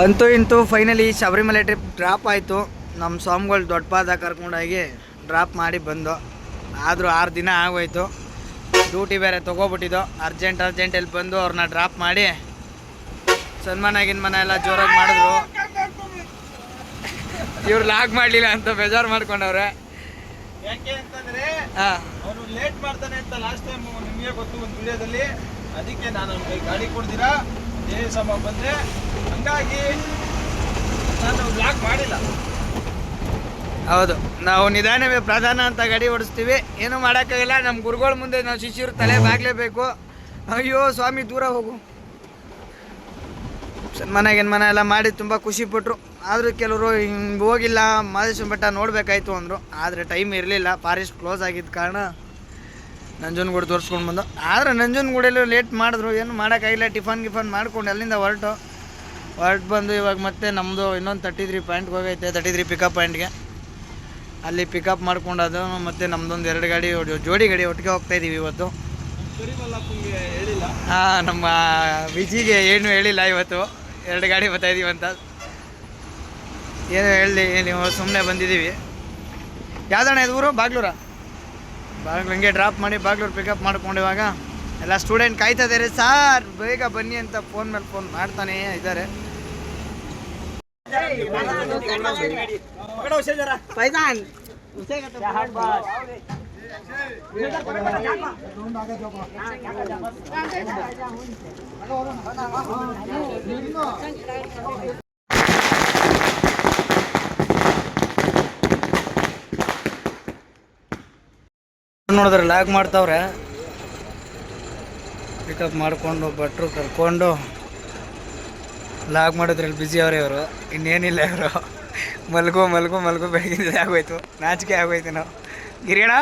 ಅಂತೂ ಇಂತೂ finally Sabarimala trip drop ಆಯಿತು. ನಮ್ಮ ಸ್ವಾಮಿಗಳು ದೊಡ್ಡಪಾದ ಕರ್ಕೊಂಡೋಗಿ ಡ್ರಾಪ್ ಮಾಡಿ ಬಂದು. ಆದರೂ 6 ದಿನ ಆಗೋಯ್ತು. ಡ್ಯೂಟಿ ಬೇರೆ ತೊಗೊಬಿಟ್ಟಿದ್ದು. ಅರ್ಜೆಂಟಲ್ಲಿ ಬಂದು ಅವ್ರನ್ನ ಡ್ರಾಪ್ ಮಾಡಿ ಸನ್ಮಾನ ಎಲ್ಲ ಜೋರಾಗಿ ಮಾಡಿದ್ರು. ಇವ್ರು ಲಾಗ್ ಮಾಡಲಿಲ್ಲ ಅಂತ ಬೇಜಾರು ಮಾಡ್ಕೊಂಡವ್ರೆ. ಯಾಕೆ ಅಂತಂದರೆ ಅವನು ಲೇಟ್ ಮಾಡ್ತಾನೆ ಅಂತ ಲಾಸ್ಟ್ ಟೈಮ್ ನಿಮಗೆ ಗೊತ್ತು ಒಂದು ವಿಡಿಯೋದಲ್ಲಿ. ಅದಕ್ಕೆ ನಾನು ಅವ್ನಿಗೆ ಗಾಡಿ ಕೊಡ್ದಿರಾ ದೇವಸಮ ಬಂದರೆ, ಹಂಗಾಗಿ ನಾನು ಲಾಗ್ ಮಾಡಿಲ್ಲ. ಹೌದು, ನಾವು ನಿಧಾನವೇ ಪ್ರಧಾನ ಅಂತ ಗಾಡಿ ಓಡಿಸ್ತೀವಿ. ಏನೂ ಮಾಡೋಕ್ಕಾಗಿಲ್ಲ. ನಮ್ಮ ಗುರುಗಳ ಮುಂದೆ ನಾವು ಶಿಷ್ಯರು ತಲೆ ಬಾಗಲೇಬೇಕು. ಅಯ್ಯೋ ಸ್ವಾಮಿ ದೂರ ಹೋಗು. ಸನ್ಮಾನ ಎಲ್ಲ ಮಾಡಿ ತುಂಬ ಖುಷಿಪಟ್ಟರು. ಆದರೂ ಕೆಲವರು ಹಿಂಗೆ ಹೋಗಿಲ್ಲ, ಮಹದೇಶ್ವರ ಬೆಟ್ಟ ನೋಡಬೇಕಾಯ್ತು ಅಂದರು. ಆದರೆ ಟೈಮ್ ಇರಲಿಲ್ಲ, ಫಾರೆಸ್ಟ್ ಕ್ಲೋಸ್ ಆಗಿದ್ದ ಕಾರಣ ನಂಜನಗೂಡು ತೋರಿಸ್ಕೊಂಡು ಬಂದು. ಆದರೆ ನಂಜನಗೂಡಲ್ಲೂ ಲೇಟ್ ಮಾಡಿದ್ರು, ಏನು ಮಾಡೋಕ್ಕಾಗಿಲ್ಲ. ಟಿಫನ್ ಮಾಡ್ಕೊಂಡು ಅಲ್ಲಿಂದ ಹೊರಟು ಬಂದು ಇವಾಗ ಮತ್ತೆ ನಮ್ಮದು ಇನ್ನೊಂದು 33 ಪಾಯಿಂಟ್ಗೆ ಹೋಗೈತೆ. 33 ಪಿಕಪ್ ಪಾಯಿಂಟ್ಗೆ ಅಲ್ಲಿ ಪಿಕಪ್ ಮಾಡ್ಕೊಂಡು ಅದು ಮತ್ತು ನಮ್ಮದೊಂದು 2 ಗಾಡಿ ಜೋಡಿ ಗಾಡಿ ಒಟ್ಟಿಗೆ ಹೋಗ್ತಾಯಿದ್ದೀವಿ ಇವತ್ತು. ಹಾಂ, ನಮ್ಮ ವಿಜಿಗೆ ಏನು ಹೇಳಿಲ್ಲ ಇವತ್ತು. 2 ಗಾಡಿ ಬರ್ತಾಯಿದ್ದೀವಿ ಅಂತ ಏನು ಹೇಳಿ, ನೀವು ಸುಮ್ಮನೆ ಬಂದಿದ್ದೀವಿ. ಯಾವ್ದಣ್ಣ ಇದು ಊರು? ಬಾಗ್ಲೂರು ಹಂಗೆ ಡ್ರಾಪ್ ಮಾಡಿ ಬಾಗ್ಲೂರು ಪಿಕಪ್ ಮಾಡ್ಕೊಂಡು ಇವಾಗ ಎಲ್ಲ ಸ್ಟೂಡೆಂಟ್ ಕಾಯ್ತಾ ಇದ್ದಾರೆ. ಸಾರ್ ಬೇಗ ಬನ್ನಿ ಅಂತ ಫೋನ್ ಮೇಲೆ ಫೋನ್ ಮಾಡ್ತಾನೇ ಇದ್ದಾರೆ. ನೋಡಿದ್ರೆ ಲಾಗ್ ಮಾಡ್ತಾವ್ರೆ. ಪಿಕಪ್ ಮಾಡಿಕೊಂಡು ಭಟ್ರು ಕರ್ಕೊಂಡು ಲಾಗ್ ಮಾಡೋದ್ರಲ್ಲಿ ಬ್ಯುಸಿ ಅವರೇ ಇವರು. ಇನ್ನೇನಿಲ್ಲ ಇವರು. ಮಲ್ಗು ಬೆಳಗಿನ ಆಗೋಯ್ತು. ನಾಚಿಕೆ ಆಗೋಯ್ತು. ನಾವು ಗಿರಿಯಣ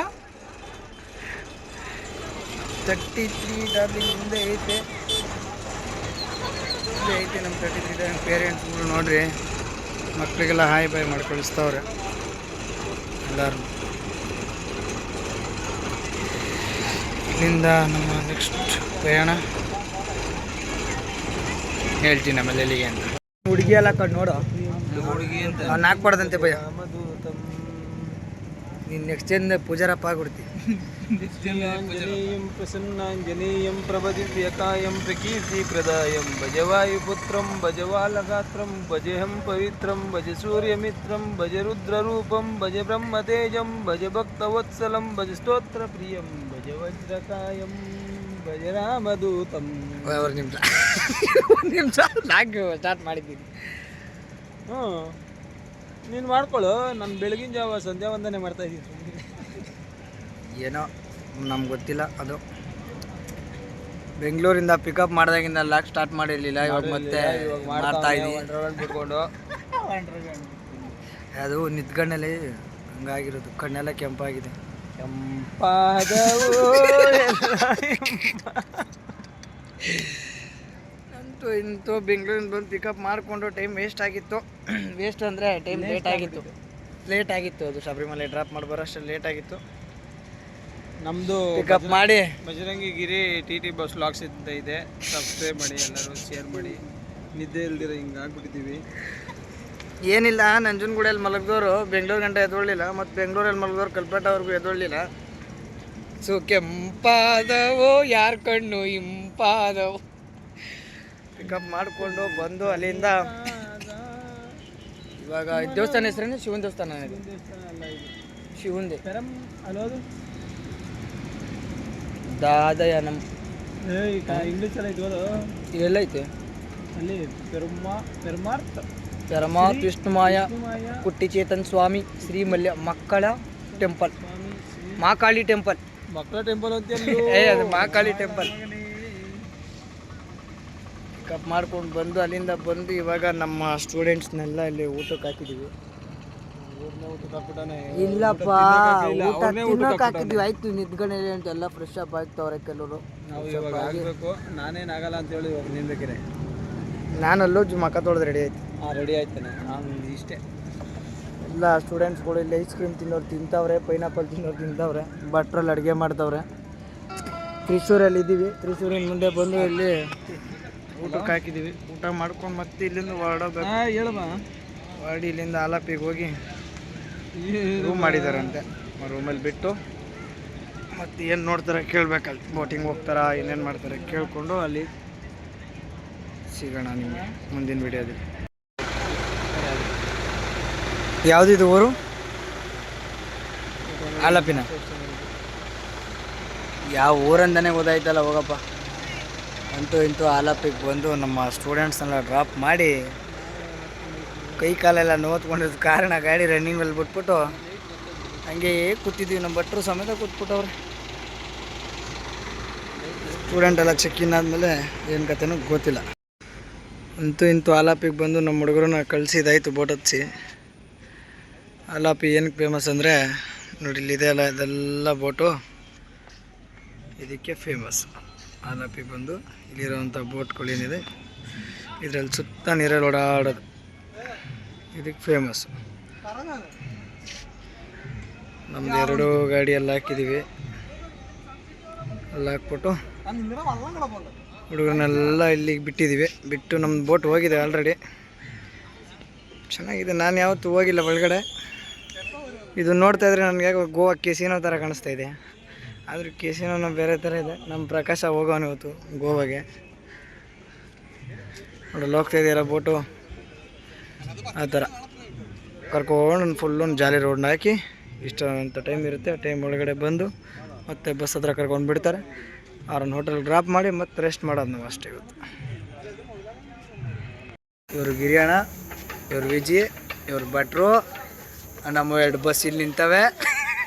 33 ಡಾರ್ಲಿಂಗ್ ಮುಂದೆ ಐತೆ ನಮ್ಮ 33 ಡಾರ್ಲಿಂಗ್ ಪೇರೆಂಟ್ಸ್ಗಳು ನೋಡ್ರಿ. ಮಕ್ಕಳಿಗೆಲ್ಲ ಹಾಯ್ ಬಾಯ್ ಮಾಡಿ ಕಳಿಸ್ತವ್ರೆ ಎಲ್ಲರೂ. ಇಲ್ಲಿಂದ ನಮ್ಮ ನೆಕ್ಸ್ಟ್ ಪ್ರಯಾಣ ಹೇಳ್ತೀನಿ ಆಮೇಲೆ ಎಲ್ಲಿಗೆ ಅಂತ. ಹುಡುಗಿ ಎಲ್ಲ ಕಡೆ ನೋಡು, ಹುಡುಗಿ ಅಂತ ಅವ್ನು ಹಾಕ್ಬಾರ್ದಂತೆ ಭಯ. ನೀನು ನೆಕ್ಸ್ಟ್ ಜನ ಪೂಜಾರಪ್ಪ ಆಗ್ಬಿಡ್ತಿ. ಪ್ರಸನ್ನಾಂಜನೇಯಂ ಪ್ರಭದಿವ್ಯಕಾಯಂ ಪ್ರಕೀರ್ತಿಪ್ರದಾಯಂ ಭಜವಾಯುಪುತ್ರಂ ಭಜವಾಲಗಾತ್ರಂ ಭಜೆಹಂ ಪವಿತ್ರಂ ಭಜ ಸೂರ್ಯಮಿತ್ರಂ ಭಜ ರುದ್ರರೂಪಂ ಭಜ ಬ್ರಹ್ಮತೇಜಂ ಭಜ ಭಕ್ತವತ್ಸಲಂ ಭಜ ಸ್ತೋತ್ರ ಪ್ರಿಯಂ ಭಜ ವಜ್ರಕಾಯಂ ಭಜ ರಾಮದೂತಂ. ಒಂದು ನಿಮಿಷ ನಾಲ್ಕು ಸ್ಟಾರ್ಟ್ ಮಾಡಿದ್ದೀನಿ. ನೀನು ಮಾಡ್ಕೊಳ್ಳು. ನಾನು ಬೆಳಗಿನ ಜಾವ ಸಂಧ್ಯಾ ವಂದನೆ ಮಾಡ್ತಾಯಿದ್ದೀನಿ. ಏನೋ ನಮ್ಗೆ ಗೊತ್ತಿಲ್ಲ. ಅದು ಬೆಂಗಳೂರಿಂದ ಪಿಕಪ್ ಮಾಡಿದಾಗಿಂದ ಲಾಕ್ ಸ್ಟಾರ್ಟ್ ಮಾಡಿರಲಿಲ್ಲ. ಇವಾಗ ಮತ್ತೆ ಮಾಡ್ತಾ ಇದ್ದೀವಿ ಬಿಟ್ಕೊಂಡು. ಅದು ನಿಂತ್ಕಣ್ಣಲ್ಲಿ ಹಂಗಾಗಿರೋದು. ಕಣ್ಣೆಲ್ಲ ಕೆಂಪಾಗಿದೆ. ಅಂತೂ ಇಂತೂ ಬೆಂಗಳೂರಿಂದ ಬಂದು ಪಿಕಪ್ ಮಾಡಿಕೊಂಡು ಟೈಮ್ ವೇಸ್ಟ್ ಆಗಿತ್ತು. ವೇಸ್ಟ್ ಅಂದರೆ ಟೈಮ್ ಲೇಟ್ ಆಗಿತ್ತು. ಅದು ಶಬರಿಮಲೆ ಡ್ರಾಪ್ ಮಾಡಿ ಬರೋ ಅಷ್ಟು ಲೇಟ್ ಆಗಿತ್ತು. ನಮ್ಮದು ಪಿಕಪ್ ಮಾಡಿ ಬಜರಂಗಿ ಗಿರಿ TT ಬಸ್ ವ್ಲಾಗ್ಸ್ ಅಂತ ಇದೆ. ಸಬ್ಸ್ಕ್ರೈಬ್ ಮಾಡಿ, ಎಲ್ಲರೂ ಶೇರ್ ಮಾಡಿ. ನಿದ್ದೆ ಇಲ್ದಿರ ಹಿಂಗೆ ಆಗ್ಬಿಟ್ಟಿದ್ದೀವಿ. ಏನಿಲ್ಲ, ನಂಜನಗೂಡಲ್ಲಿ ಮಲಗಿದವರು ಬೆಂಗಳೂರು ಗಂಟೆ ಎದ್ದೊಳ್ಳಿಲ್ಲ. ಮತ್ತು ಬೆಂಗಳೂರಲ್ಲಿ ಮಲಗಿದವ್ರು ಕಲ್ಪಟ್ಟವ್ರಿಗೂ ಎದ್ದೊಳ್ಳಿಲ್ಲ. ಸೊ ಕೆಂಪಾದವು ಯಾರ ಕಣ್ಣು ಇಂಪಾದವು. ಪಿಕಪ್ ಮಾಡಿಕೊಂಡು ಬಂದು ಅಲ್ಲಿಂದ ಇವಾಗ ದೇವಸ್ಥಾನ ಹೆಸರೇನು? ಶಿವನ ದೇವಸ್ಥಾನ. ಶಿವಂದೇ ದಾದಯಾನಂ ಇಂಗ್ಲೀಷಲ್ಲಿ ಇದ್ವದು ಎಲ್ಲೈತೆ ಅಲ್ಲಿ. ಪರಮಾತ್ ವಿಷ್ಣುಮಾಯ ಕುಟ್ಟಿಚೇತನ್ ಸ್ವಾಮಿ ಶ್ರೀ ಮಲ್ಯ ಮಕ್ಕಳ ಟೆಂಪಲ್, ಮಹಾಕಾಳಿ ಟೆಂಪಲ್. ಮಕ್ಕಳ ಟೆಂಪಲ್ ಅಂತ ಅದು ಮಹಾಕಾಳಿ ಟೆಂಪಲ್. ಪಿಕಪ್ ಮಾಡ್ಕೊಂಡು ಬಂದು ಅಲ್ಲಿಂದ ಬಂದು ಇವಾಗ ನಮ್ಮ ಸ್ಟೂಡೆಂಟ್ಸ್ನೆಲ್ಲ ಇಲ್ಲಿ ಊಟಕ್ಕೆ ಹಾಕಿದ್ದೀವಿ. ಇಲ್ಲಪ್ಪ, ಊಟ ತಿನ್ನೋಕೆ ಹಾಕಿದ್ವಿ. ಆಯ್ತು ನಿಂತ್ಕೊಂಡೇಳಿ ಅಂತ ಎಲ್ಲ ಫ್ರೆಶ್ ಅಪ್ ಆಗ್ತವ್ರೆ ಕೆಲವರು. ನಾವು ಇವಾಗ ಆಗಬೇಕು. ನಾನೇನಾಗಲ್ಲ ಅಂತೇಳಿ ಇವಾಗ ನಿಲ್ಬೇಕಿದೆ. ನಾನಲ್ಲೂ ಮಕ್ಕ ತೊಳೆದು ರೆಡಿ ಆಯ್ತು. ರೆಡಿ ಆಯ್ತಾನೆ. ನಾನು ಇಷ್ಟೇ ಎಲ್ಲ ಸ್ಟೂಡೆಂಟ್ಸ್ಗಳು ಇಲ್ಲಿ ಐಸ್ ಕ್ರೀಮ್ ತಿನ್ನೋರು ತಿಂತವ್ರೆ, ಪೈನಾಪಲ್ ತಿನ್ನೋರು ತಿಂತವ್ರೆ, ಭಟ್ರಲ್ಲಿ ಅಡುಗೆ ಮಾಡ್ತವ್ರೆ. ತ್ರಿಶೂರಲ್ಲಿ ಇದ್ದೀವಿ. ತ್ರಿಶೂರಿನ ಮುಂದೆ ಬಂದು ಇಲ್ಲಿ ಊಟಕ್ಕೆ ಹಾಕಿದ್ದೀವಿ. ಊಟ ಮಾಡ್ಕೊಂಡು ಮತ್ತೆ ಇಲ್ಲಿಂದ ಹೊರಡೋಬೇಕು. ಹೊರಡಿ ಇಲ್ಲಿಂದ ಆಲಾಪಿಗೆ ಹೋಗಿ ರೂಮ್ ಮಾಡಿದಾರಂತೆ. ರೂಮಲ್ಲಿ ಬಿಟ್ಟು ಮತ್ತು ಏನು ನೋಡ್ತಾರೆ ಕೇಳಬೇಕಲ್ಲಿ. ಬೋಟಿಂಗ್ ಹೋಗ್ತಾರಾ, ಏನೇನು ಮಾಡ್ತಾರೆ ಕೇಳಿಕೊಂಡು ಅಲ್ಲಿ ಸಿಗೋಣ ನಿಮಗೆ ಮುಂದಿನ ವಿಡಿಯೋದಲ್ಲಿ. ಯಾವುದಿದು ಊರು? ಆಲಾಪಿನ? ಯಾವ ಊರಂದನೇ ಗೊತ್ತಾಯ್ತಲ್ಲ, ಹೋಗಪ್ಪ. ಅಂತೂ ಇಂತೂ ಆಲಾಪಿಗೆ ಬಂದು ನಮ್ಮ ಸ್ಟೂಡೆಂಟ್ಸ್ನೆಲ್ಲ ಡ್ರಾಪ್ ಮಾಡಿ ಕೈ ಕಾಲೆಲ್ಲ ನೋತ್ಕೊಂಡಿದ್ದ ಕಾರಣ ಗಾಡಿ ರನ್ನಿಂಗಲ್ಲಿ ಬಿಟ್ಬಿಟ್ಟು ಹಂಗೆ ಕೂತಿದ್ದೀವಿ. ನಮ್ಮ ಭಟ್ರು ಸಮೇತ ಕೂತ್ಬಿಟ್ಟವ್ರೆ. ಸ್ಟೂಡೆಂಟ್ ಎಲ್ಲ ಚೆಕ್ ಇನ್ ಆದಮೇಲೆ ಏನು ಕತೆನೂ ಗೊತ್ತಿಲ್ಲ. ಅಂತೂ ಇಂತೂ ಆಲಾಪಿಗೆ ಬಂದು ನಮ್ಮ ಹುಡುಗರನ್ನ ಕಳಿಸಿದಾಯ್ತು ಬೋಟ್ ಹಚ್ಚಿ. ಆಲಾಪಿ ಏನಕ್ಕೆ ಫೇಮಸ್ ಅಂದರೆ ನೋಡಿ, ಇಲ್ಲಿದೆ ಅಲ್ಲ, ಇದೆಲ್ಲ ಬೋಟು ಇದಕ್ಕೆ ಫೇಮಸ್. ಆಲಾಪಿ ಬಂದು ಇಲ್ಲಿರೋವಂಥ ಬೋಟ್ಗಳೇನಿದೆ ಇದರಲ್ಲಿ ಸುತ್ತ ನೀರಲ್ಲಿ ಓಡಾಡೋದು ಇದಕ್ಕೆ ಫೇಮಸ್ಸು. ನಮ್ದು 2 ಗಾಡಿ ಎಲ್ಲ ಹಾಕಿದ್ದೀವಿ. ಎಲ್ಲ ಹಾಕ್ಬಿಟ್ಟು ಹುಡುಗರನ್ನೆಲ್ಲ ಇಲ್ಲಿಗೆ ಬಿಟ್ಟಿದ್ದೀವಿ. ಬಿಟ್ಟು ನಮ್ಮ ಬೋಟ್ ಹೋಗಿದೆ ಆಲ್ರೆಡಿ. ಚೆನ್ನಾಗಿದೆ. ನಾನು ಯಾವತ್ತೂ ಹೋಗಿಲ್ಲ ಒಳಗಡೆ. ಇದು ನೋಡ್ತಾ ಇದ್ರೆ ನನಗೆ ಯಾಕೋ ಗೋವಾ ಕೆಸಿನೋ ಥರ ಕಾಣಿಸ್ತಾ ಇದೆ. ಆದರೂ ಕೆಸಿನೋ ಬೇರೆ ಥರ ಇದೆ. ನಮ್ಮ ಪ್ರಕಾಶ ಹೋಗೋನು ಇವತ್ತು ಗೋವಾಗೆ. ನೋಡಲ್ಲಿ ಹೋಗ್ತಾ ಇದೆಯಲ್ಲ ಬೋಟು, ಆ ಥರ ಕರ್ಕೊಂಡು ಫುಲ್ಲೊಂದು ಜಾಲಿ ರೋಡ್ನ ಹಾಕಿ ಇಷ್ಟ ಅಂತ ಟೈಮ್ ಇರುತ್ತೆ. ಆ ಟೈಮ್ ಒಳಗಡೆ ಬಂದು ಮತ್ತೆ ಬಸ್ ಹತ್ರ ಕರ್ಕೊಂಡು ಬಿಡ್ತಾರೆ. ಅವ್ರನ್ನ ಹೋಟೆಲ್ ಡ್ರಾಪ್ ಮಾಡಿ ಮತ್ತೆ ರೆಸ್ಟ್ ಮಾಡೋದು ನಾವು ಅಷ್ಟೇ ಇವತ್ತು. ಇವರು ಗಿರಿಯಣ್ಣ, ಇವ್ರು ವಿಜಿ, ಇವ್ರು ಭಟ್ರು. ನಮ್ಮ 2 ಬಸ್ ಇಲ್ಲಿ ನಿಂತವೆ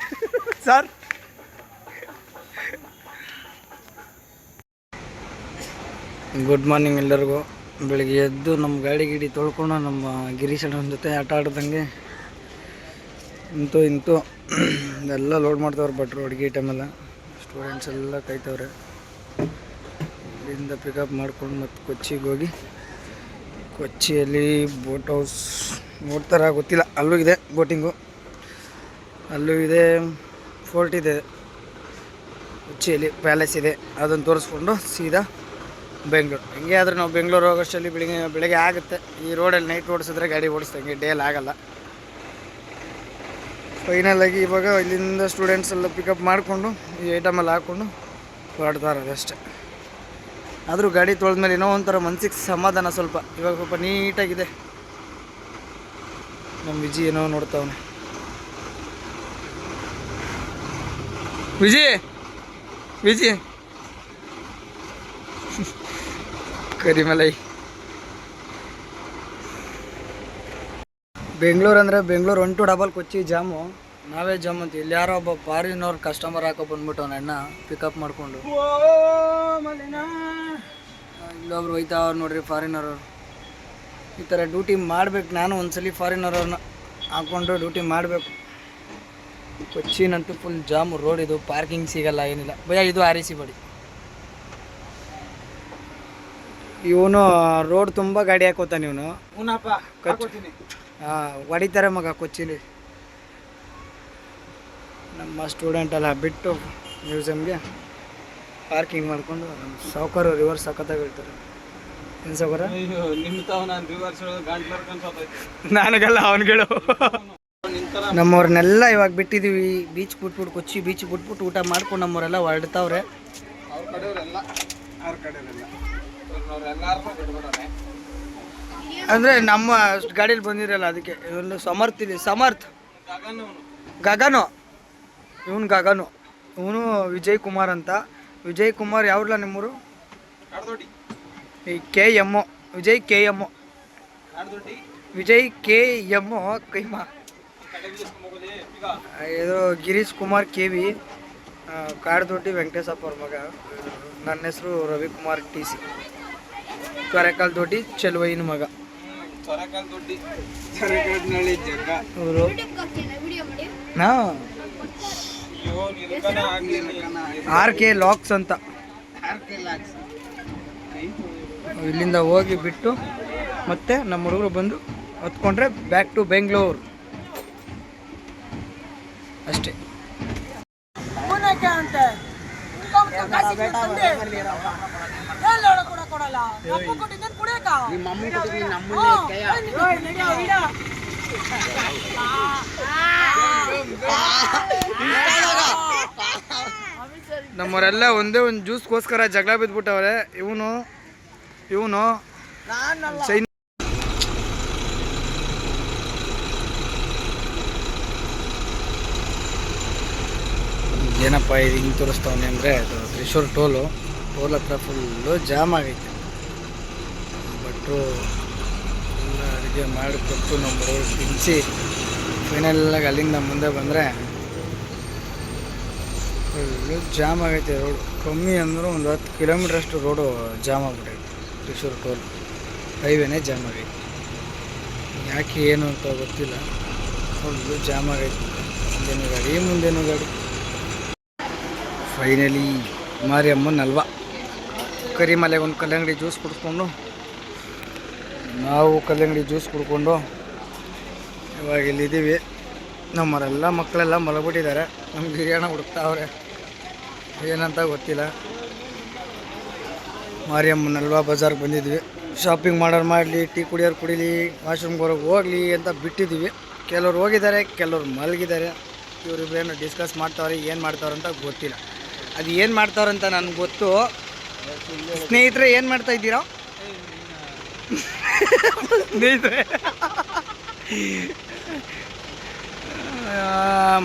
ಸರ್. ಗುಡ್ ಮಾರ್ನಿಂಗ್ ಎಲ್ಲರಿಗೂ. ಬೆಳಿಗ್ಗೆ ಎದ್ದು ನಮ್ಮ ಗಾಡಿ ತೊಳ್ಕೊಂಡು ನಮ್ಮ ಗಿರೀಶಣ್ಣನ ಜೊತೆ ಆಟ ಆಡ್ದಂಗೆ ಇಂತೂ ಎಲ್ಲ ಲೋಡ್ ಮಾಡ್ತವ್ರೆ ಭಟ್ರು. ಅಡುಗೆ ಐಟಮೆಲ್ಲ ಸ್ಟೂಡೆಂಟ್ಸ್ ಎಲ್ಲ ಕಾಯ್ತವ್ರೆ. ಇಲ್ಲಿಂದ ಪಿಕಪ್ ಮಾಡ್ಕೊಂಡು ಮತ್ತು ಕೊಚ್ಚಿಗೆ ಹೋಗಿ, ಕೊಚ್ಚಿಯಲ್ಲಿ ಬೋಟ್ ಹೌಸ್ ನೋಡ್ತಾರ ಗೊತ್ತಿಲ್ಲ, ಅಲ್ಲೂ ಇದೆ ಬೋಟಿಂಗು, ಅಲ್ಲೂ ಇದೆ, ಫೋರ್ಟ್ ಇದೆ, ಕೊಚ್ಚಿಯಲ್ಲಿ ಪ್ಯಾಲೇಸ್ ಇದೆ. ಅದನ್ನು ತೋರಿಸ್ಕೊಂಡು ಸೀದಾ ಬೆಂಗಳೂರು. ಹಿಂಗೆ ಆದರೆ ನಾವು ಬೆಂಗಳೂರು ಹೋಗೋಷ್ಟರಲ್ಲಿ ಬೆಳಗ್ಗೆ ಆಗುತ್ತೆ. ಈ ರೋಡಲ್ಲಿ ನೈಟ್ ಓಡಿಸಿದ್ರೆ ಗಾಡಿ ಓಡಿಸ್ದಂಗೆ ಡೇಲಿ ಆಗಲ್ಲ. ಫೈನಲಾಗಿ ಇವಾಗ ಇಲ್ಲಿಂದ ಸ್ಟೂಡೆಂಟ್ಸ್ ಎಲ್ಲ ಪಿಕಪ್ ಮಾಡಿಕೊಂಡು ಈ ಐಟಮೆಲ್ಲ ಹಾಕ್ಕೊಂಡು ಹೊರಡ್ತಾ ಇರೋದು ಅಷ್ಟೇ. ಆದರೂ ಗಾಡಿ ತೊಳೆದ್ಮೇಲೆ ಏನೋ ಒಂಥರ ಮನ್ಸಿಗೆ ಸಮಾಧಾನ ಸ್ವಲ್ಪ. ಇವಾಗ ಸ್ವಲ್ಪ ನೀಟಾಗಿದೆ. ನಮ್ಮ ವಿಜಿ ಏನೋ ನೋಡ್ತಾವನೆ. ವಿಜಿ ಕರಿಮಲೈ. ಬೆಂಗಳೂರು ಅಂದರೆ ಬೆಂಗಳೂರು 1 to 2 ಕೊಚ್ಚಿ ಜಾಮು. ನಾವೇ ಜಾಮ್ ಅಂತ. ಇಲ್ಲಿ ಯಾರೋ ಒಬ್ಬ ಫಾರಿನವ್ರು ಕಸ್ಟಮರ್ ಹಾಕೋ ಬಂದ್ಬಿಟ್ಟು ಅಣ್ಣ ಪಿಕಪ್ ಮಾಡಿಕೊಂಡು. ಇಲ್ಲೊಬ್ರು ಹೋಯ್ತಾ ಅವ್ರು ನೋಡ್ರಿ ಫಾರಿನರವ್ರು. ಈ ಥರ ಡ್ಯೂಟಿ ಮಾಡಬೇಕು. ನಾನು ಒಂದ್ಸಲಿ ಫಾರಿನರವ್ರನ್ನ ಹಾಕ್ಕೊಂಡು ಡ್ಯೂಟಿ ಮಾಡಬೇಕು. ಕೊಚ್ಚಿನಂತೂ ಫುಲ್ ಜಾಮು ರೋಡ್. ಇದು ಪಾರ್ಕಿಂಗ್ ಸಿಗಲ್ಲ, ಏನಿಲ್ಲ ಭಯ. ಇದು REC ಬಡಿ. ಇವನು ರೋಡ್ ತುಂಬ ಗಾಡಿ ಹಾಕೋತಾನೆ ಇವನು. ಹೊಡಿತಾರೆ ಮಗ ಕೊಚ್ಚಿಲಿ. ನಮ್ಮ ಸ್ಟೂಡೆಂಟ್ ಎಲ್ಲ ಬಿಟ್ಟು ಮ್ಯೂಸಿಯಮ್ಗೆ ಪಾರ್ಕಿಂಗ್ ಮಾಡಿಕೊಂಡು ನಮ್ಮ ಸಾವುಕಾರ ರಿವರ್ಸ್ ಸಖತ್ತಾಗಿ ಹೇಳ್ತಾರೆ. ಏನು ಸಾವುಕಾರ? ನನಗೆಲ್ಲ ಅವನಿಗಳು. ನಮ್ಮವ್ರನ್ನೆಲ್ಲ ಇವಾಗ ಬಿಟ್ಟಿದ್ದೀವಿ. ಬೀಚ್ ಬಿಟ್ಬಿಟ್ಟು, ಕೊಚ್ಚಿ ಬೀಚ್ ಬಿಟ್ಬಿಟ್ಟು ಊಟ ಮಾಡ್ಕೊಂಡು ನಮ್ಮವರೆಲ್ಲ ಹೊರಡ್ತಾವ್ರೆ. ಅಂದರೆ ನಮ್ಮ ಗಾಡೀಲಿ ಬಂದಿರಲ್ಲ ಅದಕ್ಕೆ. ಇವನು ಸಮರ್ಥ್ ಗಗನು. ಇವನು ವಿಜಯ್ ಕುಮಾರ್ ಅಂತ. ವಿಜಯ್ ಕುಮಾರ್ ಯಾವ್ರಲ್ಲ ನಿಮ್ಮೂರು? ಈ KM ವಿಜಯ್ KM ಕೈಮಾ. ಇದು ಗಿರೀಶ್ ಕುಮಾರ್ KV, ಕಾಡ್ದೊಡ್ಡಿ ವೆಂಕಟೇಶಪ್ಪ ಅವ್ರ ಮಗ. ನನ್ನ ಹೆಸರು ರವಿಕುಮಾರ್ TC, ಕೊರೆಕಾಲ್ ದೊಡ್ಡಿ ಚೆಲುವಯ್ಯನ ಮಗ. ಇವರು RK ಲಾಕ್ಸ್ ಅಂತ. ಇಲ್ಲಿಂದ ಹೋಗಿ ಬಿಟ್ಟು ಮತ್ತೆ ನಮ್ಮ ಹುಡುಗರು ಬಂದು ಹತ್ಕೊಂಡ್ರೆ ಬ್ಯಾಕ್ ಟು ಬೆಂಗಳೂರು. ಅಷ್ಟೇ. ನಮ್ಮವರೆಲ್ಲ ಒಂದೇ ಒಂದು ಜ್ಯೂಸ್ಗೋಸ್ಕರ ಜಗಳ ಬಿದ್ಬಿಟ್ಟವ್ರೆ. ಇವನು ಏನಪ್ಪ ಇದು ಹಿಂಗೆ ತೋರಿಸ್ತಾವನೆ ಅಂದರೆ ಅದು ತ್ರಿಶೂರ್ ಟೋಲ್ ಹತ್ರ ಫುಲ್ಲು ಜಾಮ್ ಆಗೈತೆ. ಭಟ್ರು ಎಲ್ಲ ಅಡುಗೆ ಮಾಡಿಕೊಟ್ಟು ನಮ್ಮ ರೋಡ್ ತಿನ್ನಿಸಿ ಫೈನಲ್ಲಾಗಿ ಅಲ್ಲಿಂದ ಮುಂದೆ ಬಂದರೆ ಫುಲ್ಲು ಜಾಮ್ ಆಗೈತೆ ರೋಡು. ಕಮ್ಮಿ ಅಂದರೂ ಒಂದು 10 ಕಿಲೋಮೀಟ್ರಷ್ಟು ರೋಡು ಜಾಮ್ ಆಗಿಬಿಟ್ಟೈತೆ. ತ್ರಿಶೂರ್ ಟೋಲ್ ಹೈವೇನೇ ಜಾಮ್ ಆಗೈತೆ. ಯಾಕೆ ಏನು ಅಂತ ಗೊತ್ತಿಲ್ಲ, ಫುಲ್ಲು ಜಾಮ್ ಆಗೈತೆ. ಮುಂದೇನು ಗಾಡಿ. ಫೈನಲಿ ಮಾರಿಯಮ್ಮನ ಅಲ್ವಾ ಕರಿಮಲೆಗೆ ಒಂದು ಕಲ್ಲಂಗಡಿ ಜ್ಯೂಸ್ ಕುಡಿಸ್ಕೊಂಡು ನಾವು ಕಲ್ಲಂಗಡಿ ಜ್ಯೂಸ್ ಕುಡ್ಕೊಂಡು ಇವಾಗ ಇಲ್ಲಿದ್ದೀವಿ. ನಮ್ಮರೆಲ್ಲ ಮಕ್ಕಳೆಲ್ಲ ಮಲಗಿಬಿಟ್ಟಿದ್ದಾರೆ. ನಮ್ಗೆ ಬಿರಿಯಾನಿ ಹುಡುಕ್ತಾವ್ರೆ, ಏನಂತ ಗೊತ್ತಿಲ್ಲ. ಮಾರಿಯಮ್ಮನ ಅಲ್ವಾ ಬಜಾರ್ಗೆ ಬಂದಿದ್ವಿ. ಶಾಪಿಂಗ್ ಮಾಡೋರು ಮಾಡಲಿ, ಟೀ ಕುಡಿಯೋರು ಕುಡೀಲಿ, ವಾಶ್ರೂಮ್ಗೆ ಹೊರಗೆ ಹೋಗಲಿ ಅಂತ ಬಿಟ್ಟಿದ್ದೀವಿ. ಕೆಲವ್ರು ಹೋಗಿದ್ದಾರೆ, ಕೆಲವ್ರು ಮಲಗಿದ್ದಾರೆ. ಇವರಿಬ್ರೇನು ಡಿಸ್ಕಸ್ ಮಾಡ್ತಾವ್ರೆ, ಏನು ಮಾಡ್ತಾವ್ರೆ ಅಂತ ಗೊತ್ತಿಲ್ಲ. ಅದು ಏನು ಮಾಡ್ತಾವ್ರಂತ ನನಗೆ ಗೊತ್ತು. ಸ್ನೇಹಿತರೆ ಏನು ಮಾಡ್ತಾ ಇದ್ದೀರಾ ಸ್ನೇಹಿತರೆ?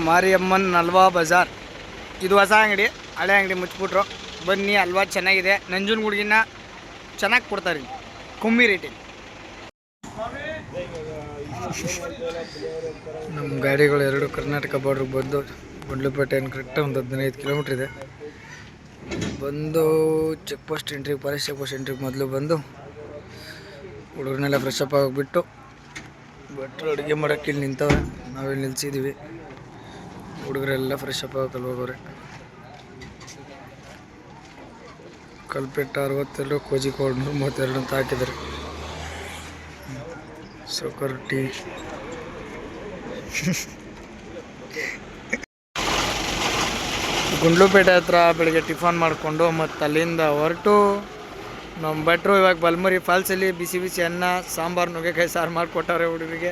ಮಾರಿಯಮ್ಮನ್ ಹಲ್ವಾ ಬಜಾರ್ ಇದು ಹೊಸ ಅಂಗಡಿ, ಹಳೆ ಅಂಗಡಿ ಮುಚ್ಚಿಬಿಟ್ರು. ಬನ್ನಿ, ಹಲ್ವಾ ಚೆನ್ನಾಗಿದೆ. ನಂಜನಗೂಡಿಗಿನ್ನ ಚೆನ್ನಾಗಿ ಕೊಡ್ತಾರೆ ಕಮ್ಮಿ ರೇಟಿಗೆ. ನಮ್ಮ ಗಾಡಿಗಳು ಎರಡು ಕರ್ನಾಟಕ ಬಾರ್ಡ್ರಿಗೆ ಬಂದು ಗುಂಡ್ಲುಪೇಟೆ ಕರೆಕ್ಟಾಗಿ ಒಂದು 15 ಕಿಲೋಮೀಟ್ರ್ ಇದೆ. ಬಂದು ಚೆಕ್ ಪೋಸ್ಟ್ ಎಂಟ್ರಿಗೆ, ಫಾರೆಸ್ಟ್ ಚೆಕ್ ಪೋಸ್ಟ್ ಎಂಟ್ರಿಗೆ ಮೊದಲು ಬಂದು ಹುಡುಗರನ್ನೆಲ್ಲ ಫ್ರೆಶ್ ಅಪ್ ಆಗಿಬಿಟ್ಟು ಭಟ್ರು ಅಡುಗೆ ಮಾಡೋಕ್ಕೆ ಇಲ್ಲಿ ನಿಂತವ್ರೆ. ನಾವಿಲ್ಲಿ ನಿಲ್ಸಿದ್ದೀವಿ. ಹುಡುಗರೆಲ್ಲ ಫ್ರೆಶ್ ಅಪ್ ಆಗಿ ಹೋಗೋರೆ. ಕಲ್ಪೆಟ್ಟ 62, ಕೋಜಿಕೋಡ್ 32 ಅಂತ ಹಾಕಿದ್ದಾರೆ. ಸೌಕರ್ ಟೀ ಗುಂಡ್ಲುಪೇಟೆ ಹತ್ರ ಬೆಳಗ್ಗೆ ಟಿಫನ್ ಮಾಡಿಕೊಂಡು ಮತ್ತು ಅಲ್ಲಿಂದ ಹೊರಟು ನಮ್ಮ ಭಟ್ರು ಇವಾಗ ಬಲ್ಮರಿ ಫಾಲ್ಸಲ್ಲಿ ಬಿಸಿ ಬಿಸಿ ಅನ್ನ, ಸಾಂಬಾರು, ನುಗ್ಗೆಕಾಯಿ ಸಾರು ಮಾಡಿಕೊಟ್ಟವ್ರೆ ಹುಡುಗರಿಗೆ.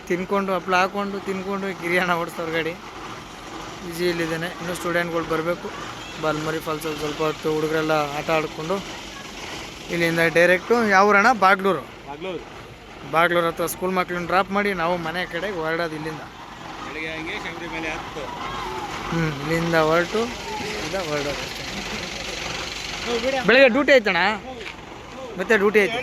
ತಿನ್ಕೊಂಡು ಹಪ್ಳ ಹಾಕ್ಕೊಂಡು ತಿನ್ಕೊಂಡು ಗಿರಿಯಾನ ಓಡಿಸ್ತವ್ರ ಗಾಡಿ. ಬಿಸಿಯಲ್ಲಿದ್ದೇನೆ. ಇನ್ನೂ ಸ್ಟೂಡೆಂಟ್ಗಳು ಬರಬೇಕು. ಬಲ್ಮರಿ ಫಾಲ್ಸಲ್ಲಿ ಸ್ವಲ್ಪ ಹೊತ್ತು ಹುಡುಗರೆಲ್ಲ ಆಟ ಆಡಿಕೊಂಡು ಇಲ್ಲಿಂದ ಡೈರೆಕ್ಟು ಯಾವ ಊರಣ್ಣ? ಬಾಗ್ಲೂರು ಹತ್ರ ಸ್ಕೂಲ್ ಮಕ್ಳನ್ನ ಡ್ರಾಪ್ ಮಾಡಿ ನಾವು ಮನೆ ಕಡೆಗೆ ಹೊರಡೋದು ಇಲ್ಲಿಂದ. ಇಲ್ಲಿಂದ ಹೊರಟು ಹೊರಡೋದು. ಬೆಳಗ್ಗೆ ಡ್ಯೂಟಿ ಐತಣ್ಣ, ಮತ್ತೆ ಡ್ಯೂಟಿ ಐತೆ.